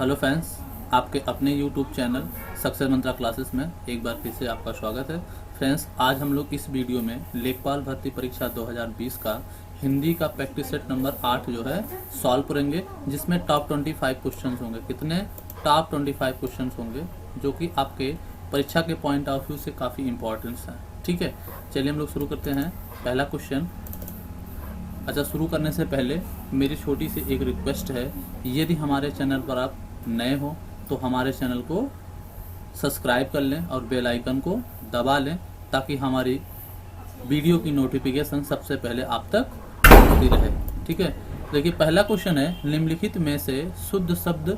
Hello friends, आपके अपने YouTube channel success मंत्रा classes में एक बार फिर से आपका स्वागत है। फ्रेंड्स, आज हम लोग इस वीडियो में लेखपाल भर्ती परीक्षा 2020 का हिंदी का प्रैक्टिस सेट नंबर 8 जो है सॉल्व करेंगे, जिसमें टॉप 25 क्वेश्चंस होंगे। कितने? टॉप 25 क्वेश्चंस होंगे, जो कि आपके परीक्षा के पॉइंट ऑफ व्यू से काफ़ी इंपॉर्टेंस है। ठीक है, चलिए हम लोग शुरू करते हैं। पहला क्वेश्चन। अच्छा, शुरू करने से पहले मेरी छोटी सी एक रिक्वेस्ट है, यदि हमारे चैनल पर आप नए हो तो हमारे चैनल को सब्सक्राइब कर लें और बेल आइकन को दबा लें, ताकि हमारी वीडियो की नोटिफिकेशन सबसे पहले आप तक पहुंचती रहे। ठीक है, देखिए पहला क्वेश्चन है, निम्नलिखित में से शुद्ध शब्द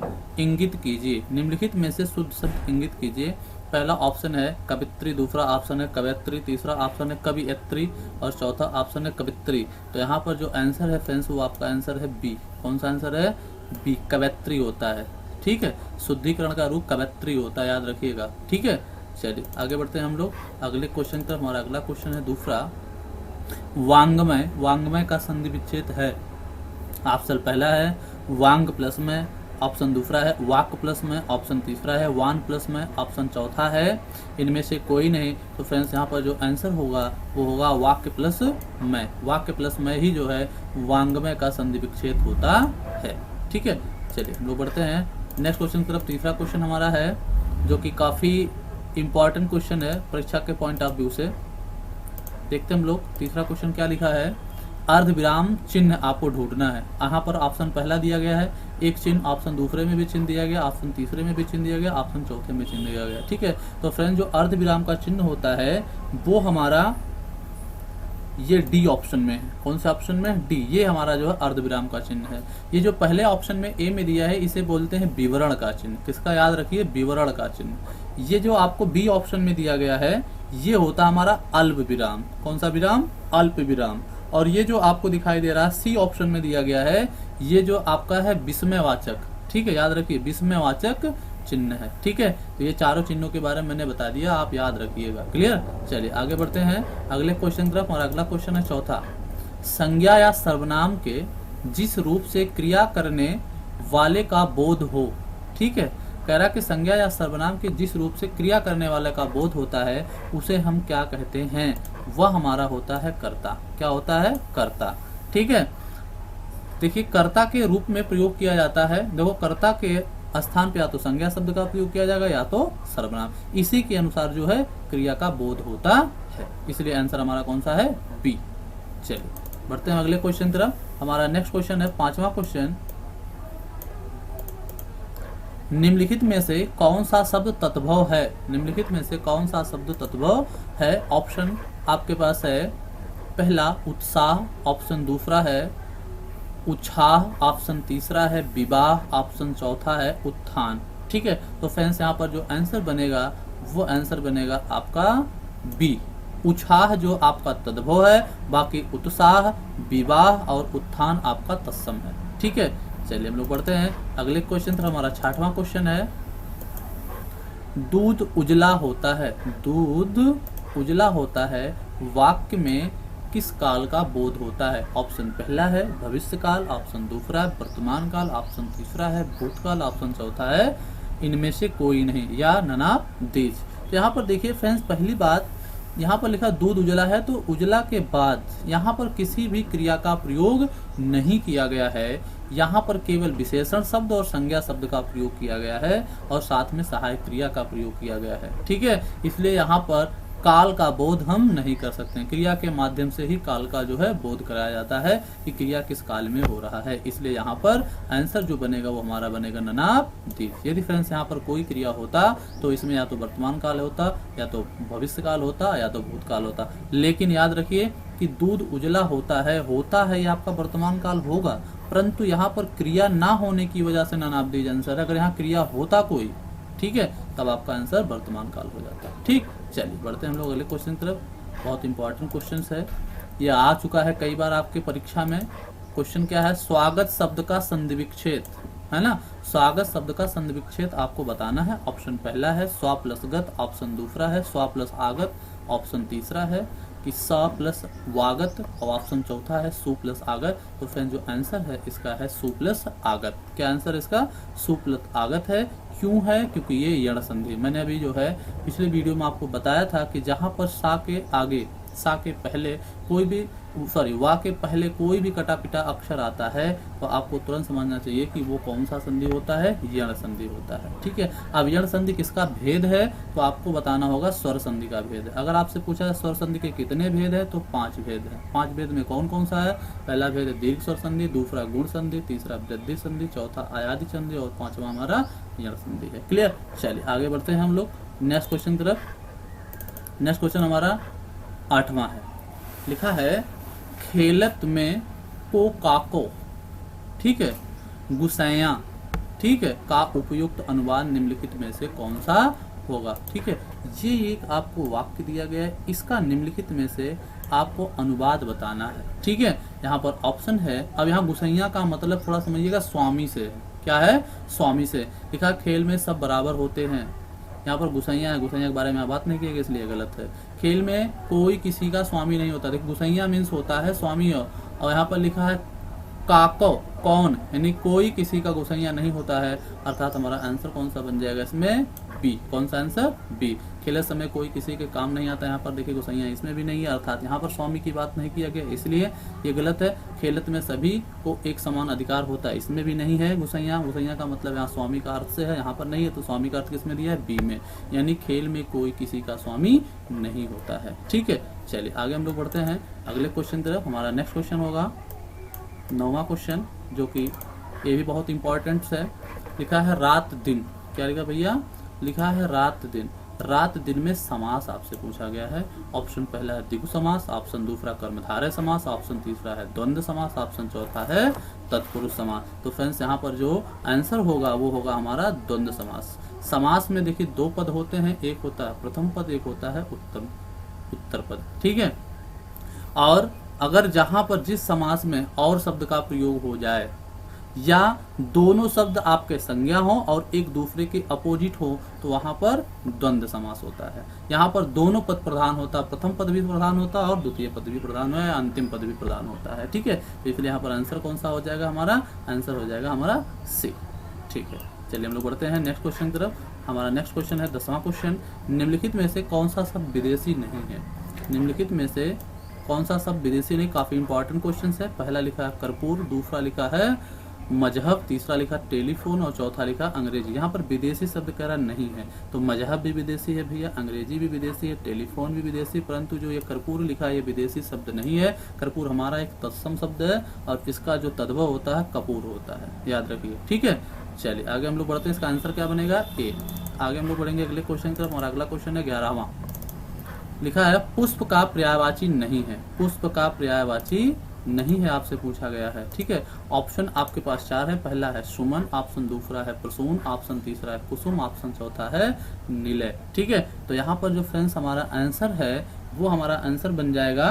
इंगित कीजिए। निम्नलिखित में से शुद्ध शब्द इंगित कीजिए। पहला ऑप्शन है कवित्री, दूसरा ऑप्शन है कवयत्री, तीसरा ऑप्शन है कवियत्री और चौथा ऑप्शन है कवित्री। तो यहाँ पर जो आंसर है फ्रेंड्स, वो आपका आंसर है बी। कौन सा आंसर है? बी, कवयत्री होता है। ठीक है, शुद्धिकरण का रूप कवयत्री होता है, याद रखिएगा। ठीक है, चलिए आगे बढ़ते हैं हम लोग अगले क्वेश्चन की तरफ। हमारा अगला क्वेश्चन है दूसरा, वांग्मय। वांग्मय का संधि विच्छेद है। ऑप्शन पहला है वांग प्लस में, ऑप्शन दूसरा है वाक प्लस में, ऑप्शन तीसरा है वान प्लस में, ऑप्शन चौथा है इनमें से कोई नहीं। तो फ्रेंड्स, यहाँ पर जो आंसर होगा वो होगा वाक्य प्लस में। वाक्य प्लस में ही जो है वांग्मय का संधि विच्छेद होता है। ठीक है, चलिए हम लोग बढ़ते हैं नेक्स्ट क्वेश्चन की तरफ। तीसरा क्वेश्चन हमारा है, जो कि काफी इंपॉर्टेंट क्वेश्चन है परीक्षा के पॉइंट ऑफ व्यू से। देखते हैं हम लोग तीसरा क्वेश्चन क्या लिखा है। अर्ध विराम चिन्ह आपको ढूंढना है। यहाँ पर ऑप्शन पहला दिया गया है एक चिन्ह, ऑप्शन दूसरे में भी चिन्ह दिया गया, ऑप्शन तीसरे में भी चिन्ह दिया गया, ऑप्शन चौथे में चिन्ह दिया गया। ठीक है, तो फ्रेंड जो अर्ध विराम का चिन्ह होता है वो हमारा ये डी ऑप्शन में है। कौन से ऑप्शन में? डी। ये हमारा जो है अर्ध विराम का चिन्ह है। ये जो पहले ऑप्शन में ए में दिया है, इसे बोलते हैं विवरण का चिन्ह। किसका? याद रखिए, विवरण का चिन्ह। ये जो आपको बी ऑप्शन में दिया गया है, ये होता हमारा अल्प विराम। कौन सा विराम? अल्प विराम। और ये जो आपको दिखाई दे रहा है सी ऑप्शन में दिया गया है, ये जो आपका है विस्मयवाचक। ठीक है, याद रखिए, विस्मयवाचक चिन्ह है। ठीक है, तो ये चारों चिन्हों के बारे में मैंने बता दिया, आप याद रखिएगा। क्लियर? चलिए आगे बढ़ते हैं अगले क्वेश्चन तरफ। और अगला क्वेश्चन है चौथा, संज्ञा या सर्वनाम के जिस रूप से क्रिया करने वाले का बोध हो। ठीक है, कह रहा कि संज्ञा या सर्वनाम के जिस रूप से क्रिया करने वाले का बोध होता है, उसे हम क्या कहते हैं? वह हमारा होता है कर्ता। क्या होता है? कर्ता। ठीक है, देखिए कर्ता के रूप में प्रयोग किया जाता है। देखो, कर्ता के स्थान पे या तो संज्ञा शब्द का प्रयोग किया जाएगा या तो सर्वनाम। इसी के अनुसार जो है क्रिया का बोध होता है, इसलिए आंसर हमारा कौन सा है? बी। चलिए बढ़ते हैं अगले क्वेश्चन तरफ। हमारा नेक्स्ट क्वेश्चन है पांचवा क्वेश्चन, निम्नलिखित में से कौन सा शब्द तद्भव है? निम्नलिखित में से कौन सा शब्द तद्भव है? ऑप्शन आपके पास है पहला उत्साह, ऑप्शन दूसरा है उत्साह, ऑप्शन तीसरा है विवाह, ऑप्शन चौथा है उत्थान। ठीक है, तो फ्रेंड्स यहाँ पर जो आंसर बनेगा वो आंसर बनेगा आपका बी। उत्साह जो आपका तद्भव है, बाकी उत्साह, विवाह और उत्थान आपका तत्सम है। ठीक है, चलिए हम लोग बढ़ते हैं अगले क्वेश्चन पर। हमारा छठवां क्वेश्चन है, दूध उजला होता है। दूध उजला होता है वाक्य में किस काल का बोध होता है? ऑप्शन पहला है भविष्य काल, ऑप्शन दूसरा है वर्तमान काल, ऑप्शन तीसरा है भूतकाल, ऑप्शन चौथा है इनमें से कोई नहीं या ननादेश। तो यहाँ पर देखिए फ्रेंड्स, पहली बात यहाँ पर लिखा दूध उजला है, तो उजला के बाद यहाँ पर किसी भी क्रिया का प्रयोग नहीं किया गया है। यहाँ पर केवल विशेषण शब्द और संज्ञा शब्द का प्रयोग किया गया है और साथ में सहायक क्रिया का प्रयोग किया गया है। ठीक है, इसलिए यहाँ पर काल का बोध हम नहीं कर सकते। क्रिया के माध्यम से ही काल का जो है बोध कराया जाता है कि क्रिया किस काल में हो रहा है। इसलिए यहाँ पर आंसर जो बनेगा वो हमारा बनेगा ननादेश। यदि फ्रेंड्स यहाँ पर कोई क्रिया होता तो इसमें या तो वर्तमान काल होता, या तो भविष्य काल होता, या तो भूतकाल होता। लेकिन याद रखिए कि दूध उजला होता है ये आपका वर्तमान काल होगा, परंतु यहाँ पर क्रिया ना होने की वजह से ननादेश आंसर है। अगर यहाँ क्रिया होता कोई, ठीक है, तब आपका आंसर वर्तमान काल हो जाता है। ठीक, चलिए बढ़ते हैं हम लोग अगले क्वेश्चन की तरफ। बहुत इंपॉर्टेंट क्वेश्चन है, ये आ चुका है कई बार आपके परीक्षा में। क्वेश्चन क्या है? स्वागत शब्द का संधि विच्छेद, है ना। स्वागत शब्द का संधि विच्छेद आपको बताना है। ऑप्शन पहला है स्व प्लस गत, ऑप्शन दूसरा है स्व प्लस आगत, ऑप्शन तीसरा है कि सा प्लस वागत और ऑप्शन चौथा है सु प्लस आगत। तो फ्रेंड जो आंसर है इसका है सु प्लस आगत। क्या आंसर इसका? सु प्लस आगत है। क्यों है? क्योंकि ये यण संधि, मैंने अभी जो है पिछले वीडियो में आपको बताया था कि जहां पर सा के आगे, सा के पहले कोई भी वा के पहले कोई भी कटा पिटा अक्षर आता है तो आपको तुरंत समझना चाहिए कि वो कौन सा संधि होता है? यण संधि होता है। ठीक है, अब यण संधि किसका भेद है तो आपको बताना होगा स्वर संधि का भेद है। अगर आपसे पूछा है स्वर संधि के कितने भेद है तो 5 भेद है। 5 भेद में कौन कौन सा है? पहला भेद है दीर्घ स्वर संधि, दूसरा गुण संधि, तीसरा वृद्धि संधि, चौथा आयादी संधि और 5वां हमारा यण संधि है। क्लियर? चलिए आगे बढ़ते हैं हम लोग नेक्स्ट क्वेश्चन तरफ। नेक्स्ट क्वेश्चन हमारा 8वां है। लिखा है खेलत में को काको, ठीक है, गुसैया, ठीक है, का उपयुक्त अनुवाद निम्नलिखित में से कौन सा होगा? ठीक है, ये एक आपको वाक्य दिया गया है, इसका निम्नलिखित में से आपको अनुवाद बताना है। ठीक है, यहाँ पर ऑप्शन है। अब यहाँ गुसैया का मतलब थोड़ा समझिएगा, स्वामी से। क्या है? स्वामी से। लिखा खेल में सब बराबर होते हैं। यहाँ पर गुसैया है, गुसैया के बारे में बात नहीं की गई इसलिए गलत है। खेल में कोई किसी का स्वामी नहीं होता। देखिए गुसैया मीन्स होता है स्वामी, और यहाँ पर लिखा है काको, कौन, यानी कोई किसी का गुसैया नहीं होता है। अर्थात हमारा आंसर कौन सा बन जाएगा इसमें? बी। कौन सा आंसर? बी। खेलत समय कोई किसी के काम नहीं आता। यहाँ पर देखिए गुसैया इसमें भी नहीं है, अर्थात यहाँ पर स्वामी की बात नहीं किया गया, इसलिए ये गलत है। खेलत में सभी को एक समान अधिकार होता है, इसमें भी नहीं है गुसैया। गुसैया का मतलब यहाँ स्वामी का अर्थ से है, यहाँ पर नहीं है, तो स्वामी का अर्थ किसमें दिया है? बी में, यानी खेल में कोई किसी का स्वामी नहीं होता है। ठीक है, चलिए आगे हम लोग बढ़ते हैं अगले क्वेश्चन तरफ। हमारा नेक्स्ट क्वेश्चन होगा 9वां क्वेश्चन, जो कि ये भी बहुत इंपॉर्टेंट है। लिखा है रात दिन। क्या लिखा भैया? लिखा है रात दिन। रात दिन में समास आपसे पूछा गया है। ऑप्शन पहला है द्विगु समास, ऑप्शन दूसरा कर्मधारय समास, ऑप्शन तीसरा है द्वंद्व समास, ऑप्शन चौथा है तत्पुरुष समास। तो फ्रेंड्स यहाँ पर जो आंसर होगा वो होगा हमारा द्वंद्व समास। समास में देखिए 2 पद होते हैं, एक होता है प्रथम पद, एक होता है उत्तर पद। ठीक है, और अगर जहां पर जिस समास में और शब्द का प्रयोग हो जाए या दोनों शब्द आपके संज्ञा हो और एक दूसरे के अपोजिट हो तो वहां पर द्वंद्व समास होता है। यहाँ पर दोनों पद प्रधान होता है, प्रथम पद भी प्रधान होता है और द्वितीय पद भी प्रधान है, अंतिम पद भी प्रधान होता है। ठीक है, तो इसलिए यहाँ पर आंसर कौन सा हो जाएगा? हमारा आंसर हो जाएगा हमारा सी। ठीक है, चलिए हम लोग बढ़ते हैं नेक्स्ट क्वेश्चन की तरफ। हमारा नेक्स्ट क्वेश्चन है 10वां क्वेश्चन। निम्नलिखित में से कौन सा शब्द विदेशी नहीं है? निम्नलिखित में से कौन सा शब्द विदेशी नहीं? काफी इंपॉर्टेंट क्वेश्चन है। पहला लिखा है कर्पूर, दूसरा लिखा है मजहब, तीसरा लिखा टेलीफोन और चौथा लिखा अंग्रेजी। यहाँ पर विदेशी शब्द कह रहा नहीं है, तो मजहब भी विदेशी है भैया, अंग्रेजी भी विदेशी है, टेलीफोन भी विदेशी, परंतु जो ये कर्पूर लिखा है ये विदेशी शब्द नहीं है। कर्पूर हमारा एक तत्सम शब्द है और इसका जो तद्भव होता है कपूर होता है, याद रखिए। ठीक है, चलिए आगे हम लोग बढ़ते हैं। इसका आंसर क्या बनेगा? ए। आगे हम लोग बढ़ेंगे अगले क्वेश्चन की तरफ। और अगला क्वेश्चन है 11वां। लिखा है पुष्प का पर्यायवाची नहीं है। पुष्प का पर्यायवाची नहीं है आपसे पूछा गया है। ठीक है, ऑप्शन आपके पास 4 है। पहला है सुमन, ऑप्शन दूसरा है प्रसून, ऑप्शन तीसरा है कुसुम, ऑप्शन चौथा है नीलय। ठीक है, तो यहाँ पर जो फ्रेंड्स हमारा आंसर है वो हमारा आंसर बन जाएगा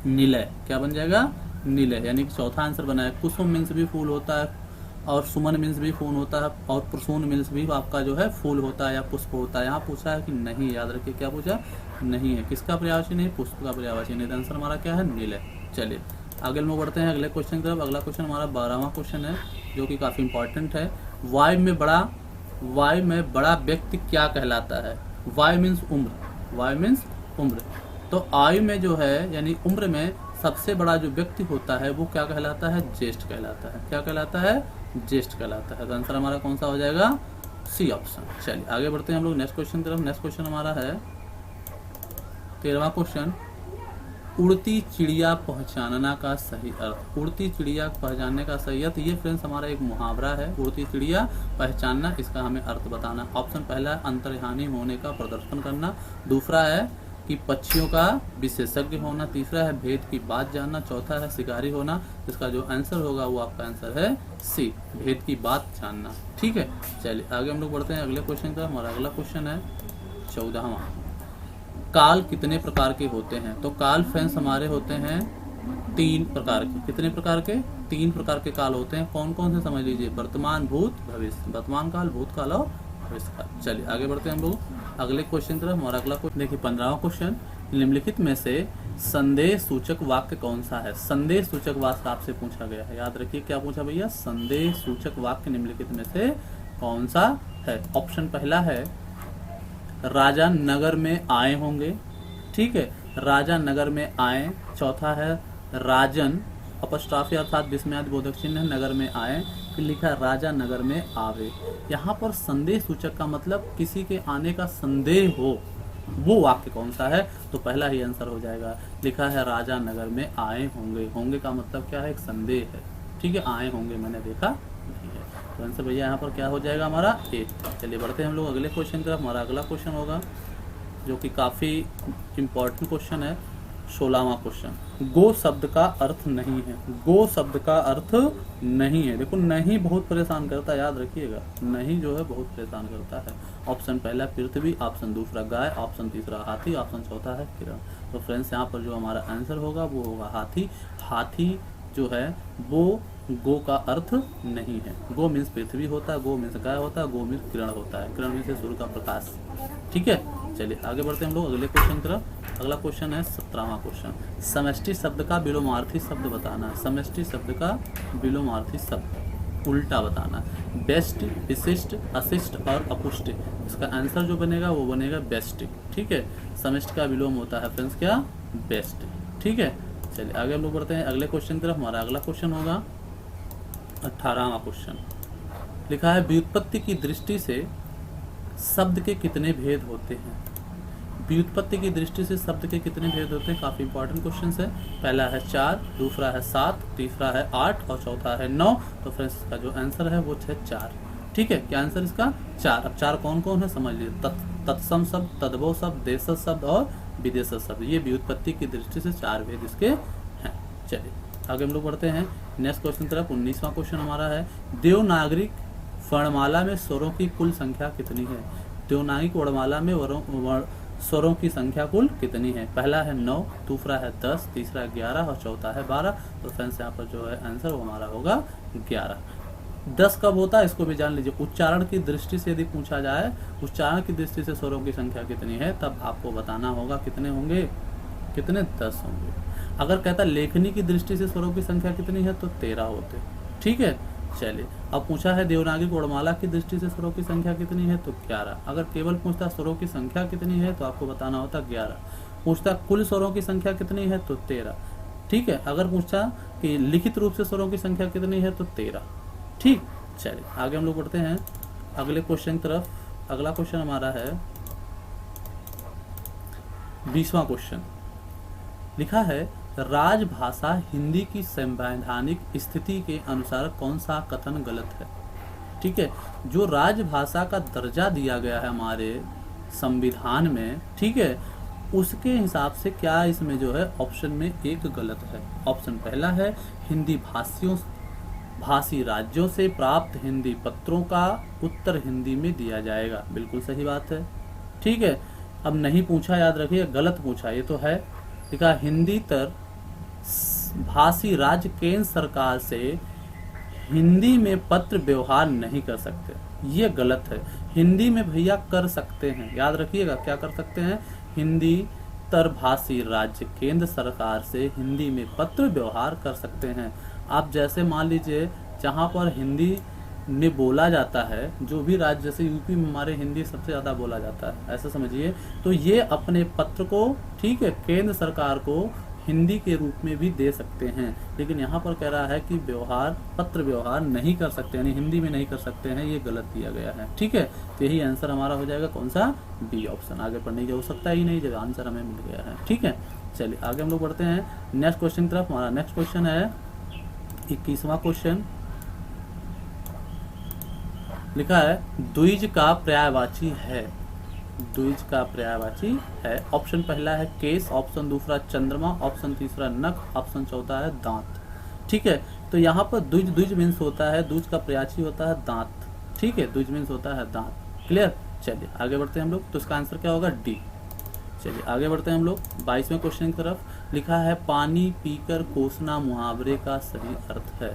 नीलय। क्या बन जाएगा? नीलय, यानी कि चौथा आंसर बना है। कुसुम मीन्स भी फूल होता है और सुमन मीन्स भी फूल होता है और प्रसून मीन्स भी आपका जो है फूल होता है या पुष्प होता है। यहाँ पूछा है कि नहीं, याद रखिए क्या पूछा? नहीं है। किसका पर्यायवाची नहीं? पुष्प का पर्यायवाची नहीं। आंसर हमारा क्या है? नीलय। चलिए आगे हम बढ़ते हैं अगले क्वेश्चन की तरफ। अगला क्वेश्चन हमारा 12वां क्वेश्चन है, जो कि काफी इंपॉर्टेंट है। वायु में बड़ा व्यक्ति क्या कहलाता है? वायु मीन्स उम्र, वायु मीन्स उम्र। तो आयु में जो है यानी उम्र में सबसे बड़ा जो व्यक्ति होता है वो क्या कहलाता है? ज्येष्ठ कहलाता है। क्या कहलाता है? ज्येष्ठ कहलाता है। तो आंसर हमारा कौन सा हो जाएगा? C option. चलिए आगे बढ़ते हैं हम लोग नेक्स्ट क्वेश्चन की तरफ। नेक्स्ट क्वेश्चन हमारा है 13वां क्वेश्चन। उड़ती चिड़िया पहचानना का सही अर्थ। उड़ती चिड़िया पहचानने का सही अर्थ, ये फ्रेंड्स हमारा एक मुहावरा है, उड़ती चिड़िया पहचानना, इसका हमें अर्थ बताना। ऑप्शन पहला है अंतर्यामी होने का प्रदर्शन करना, दूसरा है कि पक्षियों का विशेषज्ञ होना, तीसरा है भेद की बात जानना, चौथा है शिकारी होना। इसका जो आंसर होगा वो आपका आंसर है सी, भेद की बात जानना। ठीक है, चलिए आगे हम लोग बढ़ते हैं अगले क्वेश्चन का। हमारा अगला क्वेश्चन है 14वां। काल कितने प्रकार के होते हैं? तो काल फ्रेंड्स हमारे होते हैं 3 प्रकार के। कितने प्रकार के? 3 प्रकार के काल होते हैं। कौन कौन से समझ लीजिए? वर्तमान, भूत, भविष्य। वर्तमान काल, भूत काल और भविष्य काल। चलिए आगे बढ़ते हैं हम लोग अगले क्वेश्चन की तरफ। हमारा अगला क्वेश्चन देखिए 15वां क्वेश्चन। निम्नलिखित में से संदेश सूचक वाक्य कौन सा है? संदेश सूचक वाक्य आपसे पूछा गया है, याद रखिए क्या पूछा भैया, संदेश सूचक वाक्य निम्नलिखित में से कौन सा है? ऑप्शन पहला है राजा नगर में आए होंगे, ठीक है, राजा नगर में आए। चौथा है राजन अपस्ट्राफी अर्थात विस्मयादि बोधक चिन्ह नगर में आए, फिर लिखा है राजा नगर में आवे। यहाँ पर संदेश सूचक का मतलब किसी के आने का संदेह हो, वो वाक्य कौन सा है? तो पहला ही आंसर हो जाएगा, लिखा है राजा नगर में आए होंगे। होंगे का मतलब क्या है? एक संदेह है, ठीक है, आए होंगे मैंने देखा नहीं है। तो आंसर भैया यहाँ पर क्या हो जाएगा हमारा ए। चलिए बढ़ते हैं हम लोग अगले क्वेश्चन की तरफ। हमारा अगला क्वेश्चन होगा जो कि काफ़ी इम्पोर्टेंट क्वेश्चन है, 16वां क्वेश्चन। गो शब्द का अर्थ नहीं है। गो शब्द का अर्थ नहीं है। देखो नहीं बहुत परेशान करता है, याद रखिएगा, नहीं जो है बहुत परेशान करता है। ऑप्शन पहला पृथ्वी, ऑप्शन दूसरा गाय, ऑप्शन तीसरा हाथी, ऑप्शन चौथा है किरण। तो फ्रेंड्स यहाँ पर जो हमारा आंसर होगा वो होगा हाथी। हाथी जो है वो गो का अर्थ नहीं है। गो मीन्स पृथ्वी होता है, गो मीन्स गाय होता है, गो मीन्स किरण होता है, किरण मीन्स सूर्य का प्रकाश, ठीक है। चलिए आगे बढ़ते हैं हम लोग अगले क्वेश्चन की तरफ। अगला क्वेश्चन है 17वां क्वेश्चन। समष्टि शब्द का विलोमार्थी शब्द बताना है। समष्टि शब्द का विलोमार्थी शब्द उल्टा बताना। बेस्ट, विशिष्ट, अशिष्ट और अपुष्ट। इसका आंसर जो बनेगा वो बनेगा बेस्ट, ठीक है। समष्टि का विलोम होता है फ्रेंड्स क्या? बेस्ट, ठीक है। चलिए आगे हम लोग बढ़ते हैं अगले क्वेश्चन की तरफ। हमारा अगला क्वेश्चन होगा 18वां क्वेश्चन। लिखा है व्युत्पत्ति की दृष्टि से शब्द के कितने भेद होते हैं? व्युत्पत्ति की दृष्टि से शब्द के कितने भेद होते हैं? काफी इंपॉर्टेंट क्वेश्चन है। पहला है 4, दूसरा है 7, तीसरा है 8 और चौथा है 9। तो फ्रेंड्स इसका जो आंसर है वो है 4, ठीक है। क्या आंसर इसका? 4। अब 4 कौन कौन है समझ लीजिए। तत्सम शब्द, तद्भव शब्द, देशज शब्द और विदेशज शब्द। ये व्युत्पत्ति की दृष्टि से 4 भेद इसके हैं। चलिए आगे हम लोग बढ़ते हैं नेक्स्ट क्वेश्चन तरफ। 19वां क्वेश्चन हमारा है देवनागरी वर्णमाला में स्वरों की कुल संख्या कितनी है? देवनागरी वर्णमाला में स्वरों की संख्या कुल कितनी है? पहला है 9, दूसरा है 10, तीसरा 11 और चौथा है 12। तो फ्रेंड्स यहाँ पर जो है आंसर वो हमारा होगा 11। 10 कब होता है इसको भी जान लीजिए। उच्चारण की दृष्टि से यदि पूछा जाए, उच्चारण की दृष्टि से स्वरों की संख्या कितनी है, तब आपको बताना होगा कितने होंगे, कितने 10 होंगे। अगर कहता लेखनी की दृष्टि से स्वरों की संख्या कितनी है तो 13 होते, ठीक है। चलिए अब पूछा है देवनागरी वर्णमाला की दृष्टि से स्वरों की संख्या कितनी है तो 11। अगर केवल पूछता स्वरों की संख्या कितनी है तो आपको बताना होता 11। पूछता कुल स्वरों की संख्या कितनी है तो 13, ठीक है। अगर पूछता कि लिखित रूप से स्वरों की संख्या कितनी है तो 13, ठीक। चलिए आगे हम लोग बढ़ते हैं अगले क्वेश्चन की तरफ। अगला क्वेश्चन हमारा है 20वां क्वेश्चन। लिखा है राजभाषा हिंदी की संवैधानिक स्थिति के अनुसार कौन सा कथन गलत है? ठीक है, जो राजभाषा का दर्जा दिया गया है हमारे संविधान में, ठीक है, उसके हिसाब से क्या इसमें जो है ऑप्शन में एक गलत है। ऑप्शन पहला है हिंदी भाषी राज्यों से प्राप्त हिंदी पत्रों का उत्तर हिंदी में दिया जाएगा। बिल्कुल सही बात है, ठीक है। अब नहीं पूछा, याद रखिए, गलत पूछा, ये तो है। लिखा हिंदी तर भाषी राज्य केंद्र सरकार से हिंदी में पत्र व्यवहार नहीं कर सकते, ये गलत है। हिंदी में भैया कर सकते हैं, याद रखिएगा, क्या कर सकते हैं? हिंदी तर भाषी राज्य केंद्र सरकार से हिंदी में पत्र व्यवहार कर सकते हैं। आप जैसे मान लीजिए जहाँ पर हिंदी में बोला जाता है, जो भी राज्य, जैसे यूपी में हमारे हिंदी सबसे ज़्यादा बोला जाता है, ऐसा समझिए, तो ये अपने पत्र को, ठीक है, केंद्र सरकार को हिंदी के रूप में भी दे सकते हैं। लेकिन यहाँ पर कह रहा है कि पत्र व्यवहार नहीं कर सकते, यानी हिंदी में नहीं कर सकते हैं, ये गलत दिया गया है, ठीक है। तो यही आंसर हमारा हो जाएगा कौन सा? B option. आगे पढ़ने की आवश्यकता ही नहीं, जब आंसर हमें मिल गया है, ठीक है। चलिए आगे हम लोग बढ़ते हैं नेक्स्ट क्वेश्चन की तरफ। हमारा नेक्स्ट क्वेश्चन है 21वां क्वेश्चन। लिखा है द्विज का पर्यायवाची है। द्विज का पर्यायवाची है। ऑप्शन पहला है केस, ऑप्शन दूसरा चंद्रमा, ऑप्शन तीसरा नख, ऑप्शन चौथा है दांत, ठीक है। तो यहाँ पर द्विज मीन्स होता है, द्विज का पर्यायवाची होता है दांत, ठीक है, द्विज मीन्स होता है दांत, क्लियर। चलिए आगे बढ़ते हैं हम लोग, तो इसका आंसर क्या होगा? डी। चलिए आगे बढ़ते हैं हम लोग 22वें क्वेश्चन की तरफ। लिखा है पानी पीकर कोसना मुहावरे का सही अर्थ है।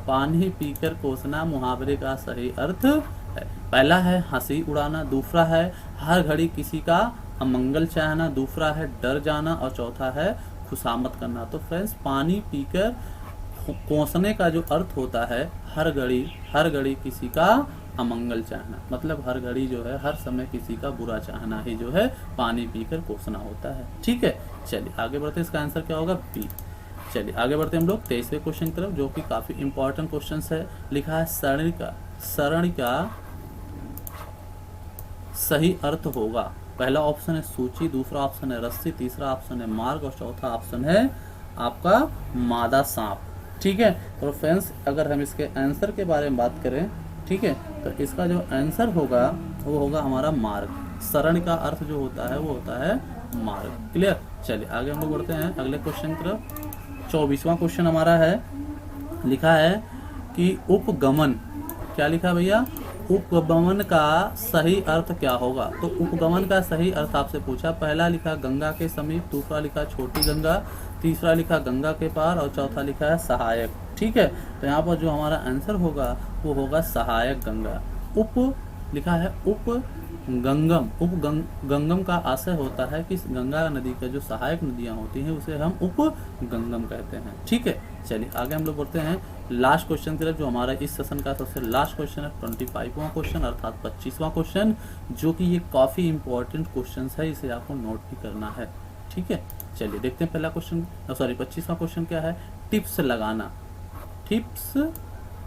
पानी पीकर कोसना मुहावरे का सही अर्थ है। पहला है हंसी उड़ाना, दूसरा है हर घड़ी किसी का अमंगल चाहना, दूसरा है डर जाना और चौथा है खुशामद करना। तो फ्रेंड्स पानी पीकर कोसने का जो अर्थ होता है हर घड़ी किसी का अमंगल चाहना, मतलब हर घड़ी जो है हर समय किसी का बुरा चाहना ही जो है पानी पीकर कोसना होता है। ठीक है, चलिए आगे बढ़ते हैं। इसका आंसर क्या होगा? बी। चलिए आगे बढ़ते हैं हम लोग 23वें क्वेश्चन की तरफ, जो कि काफी इंपॉर्टेंट क्वेश्चन है। लिखा है शरण का सही अर्थ होगा। पहला ऑप्शन है सूची, दूसरा ऑप्शन है रस्सी, तीसरा ऑप्शन है मार्ग और चौथा ऑप्शन है आपका मादा सांप। ठीक है, तो फ्रेंड्स अगर हम इसके आंसर के बारे में बात करें, ठीक है, तो इसका जो आंसर होगा वो होगा हमारा मार्ग। शरण का अर्थ जो होता है वो होता है मार्ग। क्लियर। चलिए आगे हम लोग बढ़ते हैं अगले क्वेश्चन की तरफ। 24वां क्वेश्चन हमारा है, लिखा है कि उपगमन, क्या लिखा भैया? उपगमन का सही अर्थ क्या होगा? तो उपगमन का सही अर्थ आपसे पूछा। पहला लिखा गंगा के समीप, दूसरा लिखा छोटी गंगा, तीसरा लिखा गंगा के पार और चौथा लिखा है सहायक। ठीक है, तो यहाँ पर जो हमारा आंसर होगा वो होगा सहायक गंगा। उप लिखा है उपगंगम। उपगंगम का आशय होता है कि गंगा नदी का जो सहायक नदियां होती हैं उसे हम उपगंगम कहते हैं। ठीक है, चलिए आगे हम लोग बढ़ते हैं लास्ट क्वेश्चन की तरफ, जो हमारा इस सेशन का सबसे लास्ट क्वेश्चन है, 25वां क्वेश्चन अर्थात 25वां क्वेश्चन, जो कि ये काफी इंपॉर्टेंट क्वेश्चन है, इसे आपको नोट भी करना है। ठीक है, चलिए देखते हैं पहला क्वेश्चन, 25वां क्वेश्चन क्या है? टिप्स लगाना। टिप्स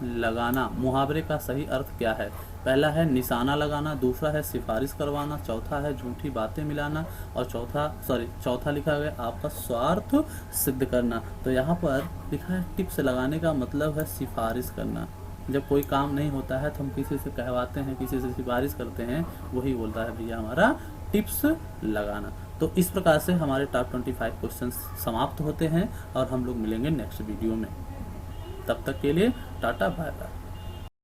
लगाना मुहावरे का सही अर्थ क्या है? पहला है निशाना लगाना, दूसरा है सिफारिश करवाना, चौथा है झूठी बातें मिलाना और चौथा लिखा गया आपका स्वार्थ सिद्ध करना। तो यहाँ पर लिखा है टिप्स लगाने का मतलब है सिफारिश करना। जब कोई काम नहीं होता है तो हम किसी से कहवाते हैं, किसी से सिफारिश करते हैं, वही बोलता है भैया हमारा टिप्स लगाना। तो इस प्रकार से हमारे टॉप 25 क्वेश्चन समाप्त होते हैं और हम लोग मिलेंगे नेक्स्ट वीडियो में। तब तक के लिए टाटा बाय बाय।